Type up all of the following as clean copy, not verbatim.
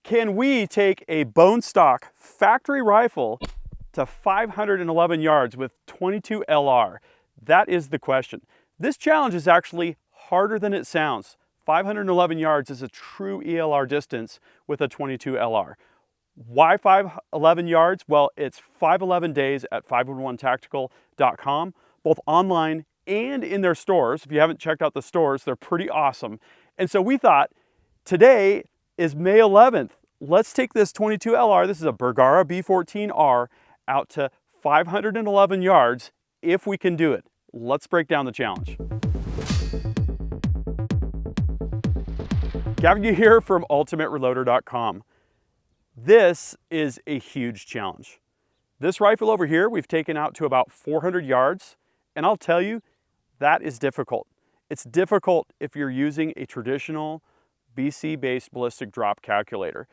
Can we take a bone stock factory rifle to 511 yards with 22 LR? That is the question. This challenge is actually harder than it sounds. 511 yards is a true ELR distance with a 22 LR. Why 511 yards? Well, it's 511 days at 511tactical.com, both online and in their stores. If you haven't checked out the stores, they're pretty awesome. And so we thought, today is May 11th. Let's take this 22 LR, this is a Bergara B14R, out to 511 yards if we can do it. Let's break down the challenge. Gavin here from ultimatereloader.com. This is a huge challenge. This rifle over here, we've taken out to about 400 yards, and I'll tell you, that is difficult. It's difficult if you're using a traditional BC-based ballistic drop calculator.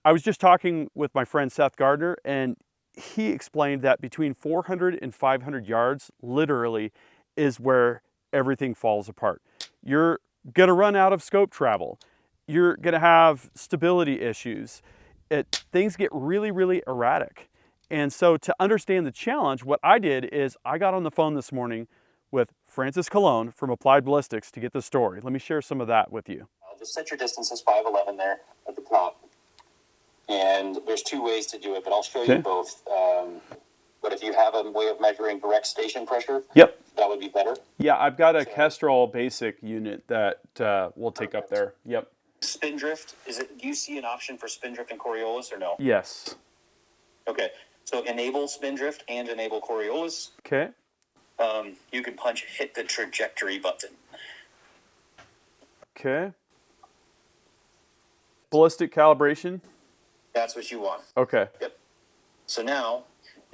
I was just talking with my friend Seth Gardner, and he explained that between 400 and 500 yards, literally, is where everything falls apart. You're gonna run out of scope travel. You're gonna have stability issues. Things get really, really erratic. And so to understand the challenge, what I did is I got on the phone this morning with Francis Colon from Applied Ballistics to get the story. Let me share some of that with you. I'll just set your distance as 511 there at the top. And there's two ways to do it, but I'll show you both. But if you have a way of measuring direct station pressure, that would be better. Yeah, I've got a Kestrel basic unit that we'll take up there. Yep. Spin drift, do you see an option for spin drift and Coriolis or no? Yes. Okay, so enable spin drift and enable Coriolis. Okay. You can hit the trajectory button. Okay. Ballistic calibration. That's what you want. Okay. Yep. So now,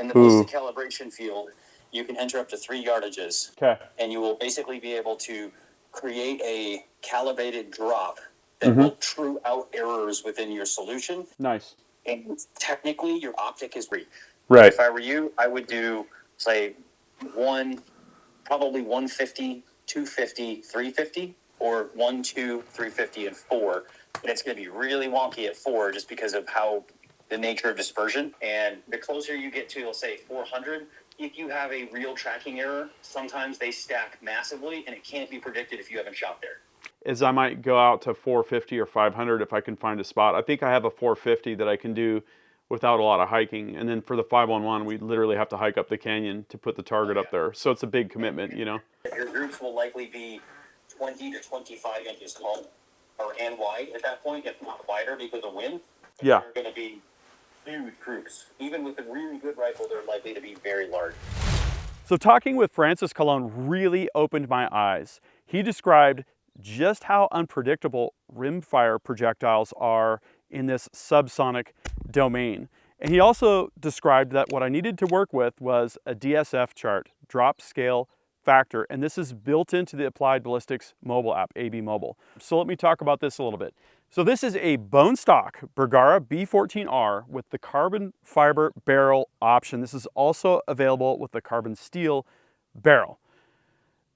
in the ballistic calibration field, you can enter up to 3 yardages. Okay. And you will basically be able to create a calibrated drop that will true out errors within your solution. Nice. And technically, your optic is free. Right. If I were you, I would do, say, probably 150, 250, 350, or 1, 2, 350, and 4. And it's going to be really wonky at 4 just because of how the nature of dispersion. And the closer you get to, let's say, 400, if you have a real tracking error, sometimes they stack massively, and it can't be predicted if you haven't shot there. Is I might go out to 450 or 500 if I can find a spot. I think I have a 450 that I can do without a lot of hiking. And then for the 511, we literally have to hike up the canyon to put the target up there. So it's a big commitment, you know. Your groups will likely be 20 to 25 inches tall and wide at that point, if not wider because of wind. Yeah. They're going to be huge groups. Even with a really good rifle, they're likely to be very large. So talking with Francis Colon really opened my eyes. He described just how unpredictable rimfire projectiles are in this subsonic domain. And he also described that what I needed to work with was a DSF chart, drop scale factor, and this is built into the Applied Ballistics mobile app, AB Mobile. So let me talk about this a little bit. So this is a bone stock Bergara B14R with the carbon fiber barrel option. This is also available with the carbon steel barrel.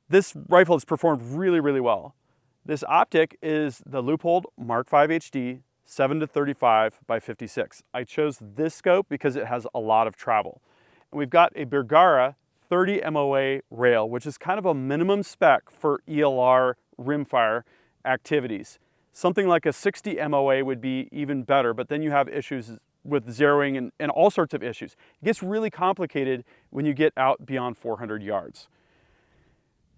This rifle has performed really, really well. This optic is the Leupold Mark V HD 7-35 by 56. I chose this scope because it has a lot of travel. And we've got a Bergara 30 MOA rail, which is kind of a minimum spec for ELR rimfire activities. Something like a 60 MOA would be even better, but then you have issues with zeroing and all sorts of issues. It gets really complicated when you get out beyond 400 yards.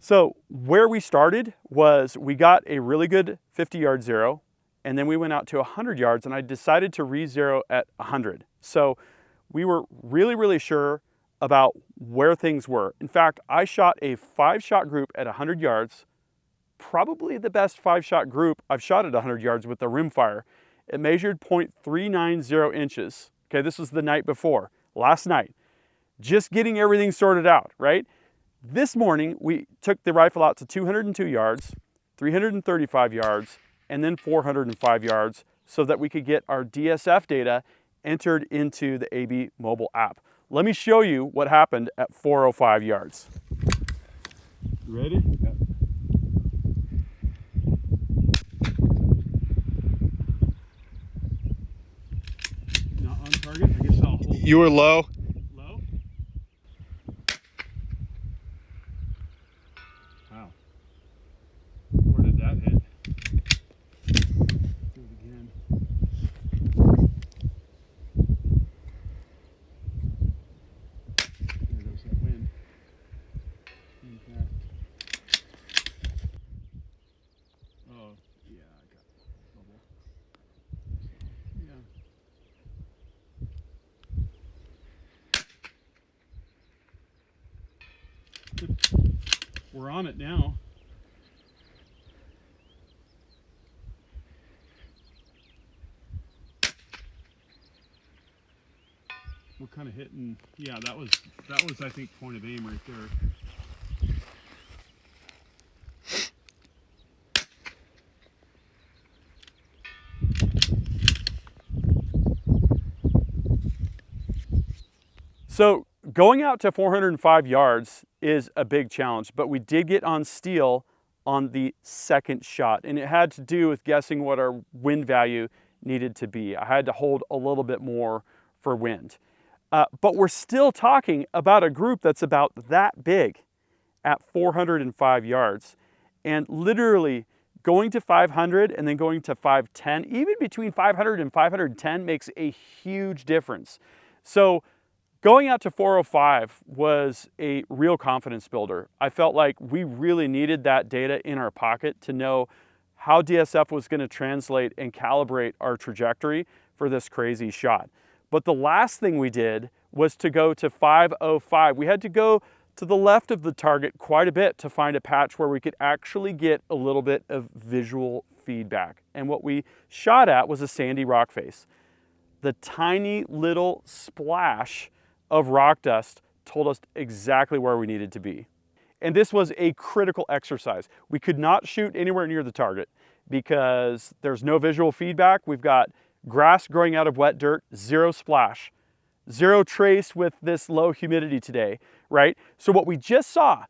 So where we started was we got a really good 50-yard zero, and then we went out to 100 yards, and I decided to re-zero at 100. So we were really, really sure about where things were. In fact, I shot a 5-shot group at 100 yards, probably the best 5-shot group I've shot at 100 yards with the rimfire. It measured 0.390 inches. Okay, this was the night before, last night. Just getting everything sorted out, right? This morning, we took the rifle out to 202 yards, 335 yards, and then 405 yards so that we could get our DSF data entered into the AB mobile app. Let me show you what happened at 405 yards. Ready? Yeah. You were low? Low? Wow. Where did that hit? Do it again. There goes that wind. Impact. Oh, yeah, I got trouble. Yeah. We're on it now. We're kind of hitting, yeah, that was I think point of aim right there. So going out to 405 yards is a big challenge, but we did get on steel on the second shot, and it had to do with guessing what our wind value needed to be. I had to hold a little bit more for wind. But we're still talking about a group that's about that big at 405 yards. And literally going to 500 and then going to 510, even between 500 and 510 makes a huge difference. So going out to 405 was a real confidence builder. I felt like we really needed that data in our pocket to know how DSF was going to translate and calibrate our trajectory for this crazy shot. But the last thing we did was to go to 505. We had to go to the left of the target quite a bit to find a patch where we could actually get a little bit of visual feedback. And what we shot at was a sandy rock face. The tiny little splash of rock dust told us exactly where we needed to be. And this was a critical exercise. We could not shoot anywhere near the target because there's no visual feedback. We've got grass growing out of wet dirt, zero splash, zero trace with this low humidity today, right? So what we just saw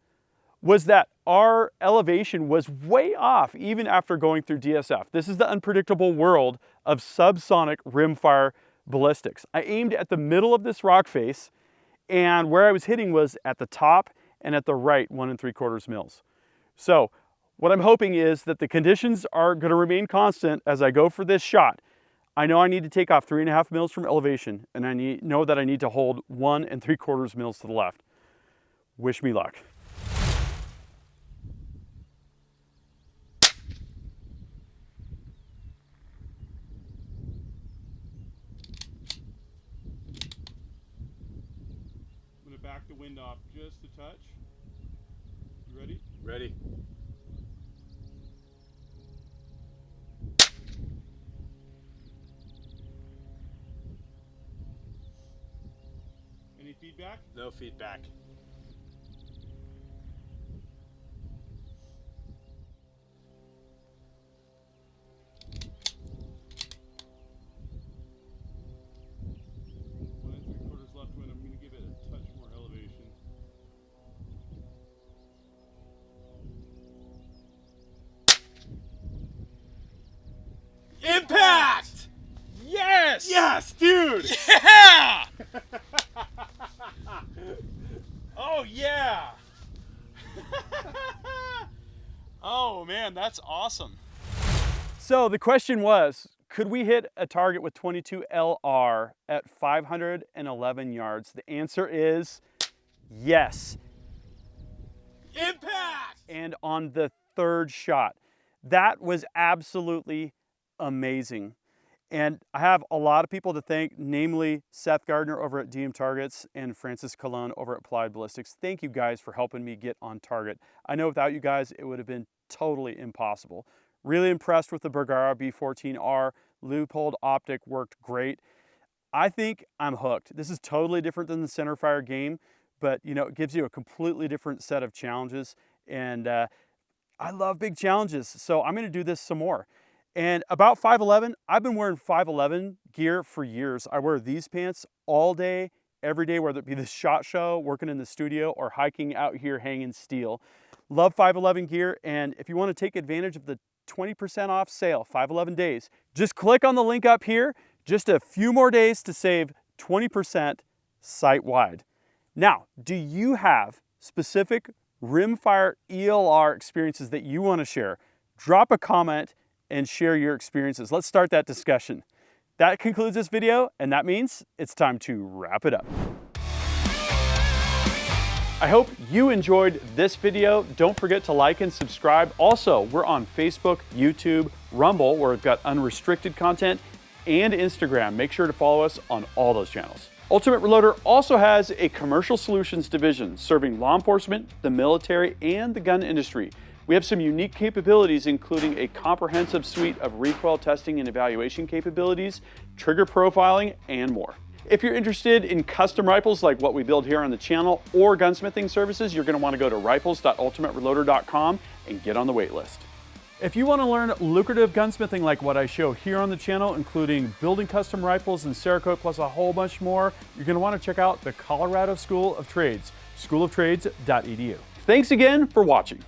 was that our elevation was way off even after going through DSF. This is the unpredictable world of subsonic rimfire ballistics. I aimed at the middle of this rock face, and where I was hitting was at the top and at the right 1 3/4 mils. So what I'm hoping is that the conditions are going to remain constant as I go for this shot. I know I need to take off 3.5 mils from elevation, and I know that I need to hold 1 3/4 mils to the left. Wish me luck. I'm going to back the wind off just a touch. You ready? Ready. Any feedback? No feedback. Left wind, I'm going to give it a touch more elevation. Impact! Yes! Yes, dude! Yeah! Oh, yeah! Oh, man, that's awesome. So the question was, could we hit a target with 22 ELR at 511 yards? The answer is yes. Impact! And on the third shot, that was absolutely amazing. And I have a lot of people to thank, namely Seth Gardner over at DM Targets and Francis Colon over at Applied Ballistics. Thank you guys for helping me get on target. I know without you guys, it would have been totally impossible. Really impressed with the Bergara B14R. Loophole optic worked great. I think I'm hooked. This is totally different than the centerfire game, but you know, it gives you a completely different set of challenges. And I love big challenges, so I'm gonna do this some more. And about 5'11", I've been wearing 5'11" gear for years. I wear these pants all day, every day, whether it be the SHOT Show, working in the studio, or hiking out here hanging steel. Love 5'11" gear, and if you want to take advantage of the 20% off sale, 511 days, just click on the link up here. Just a few more days to save 20%. site-wide. Now, do you have specific rimfire ELR experiences that you want to share? Drop a comment and share your experiences. Let's start that discussion. That concludes this video, and that means it's time to wrap it up. I hope you enjoyed this video. Don't forget to like and subscribe. Also, we're on Facebook, YouTube, Rumble, where we've got unrestricted content, and Instagram. Make sure to follow us on all those channels. Ultimate Reloader also has a commercial solutions division serving law enforcement, the military, and the gun industry. We have some unique capabilities, including a comprehensive suite of recoil testing and evaluation capabilities, trigger profiling, and more. If you're interested in custom rifles like what we build here on the channel or gunsmithing services, you're going to want to go to rifles.ultimatereloader.com and get on the wait list. If you want to learn lucrative gunsmithing like what I show here on the channel, including building custom rifles and Cerakote plus a whole bunch more, you're going to want to check out the Colorado School of Trades, schooloftrades.edu. Thanks again for watching.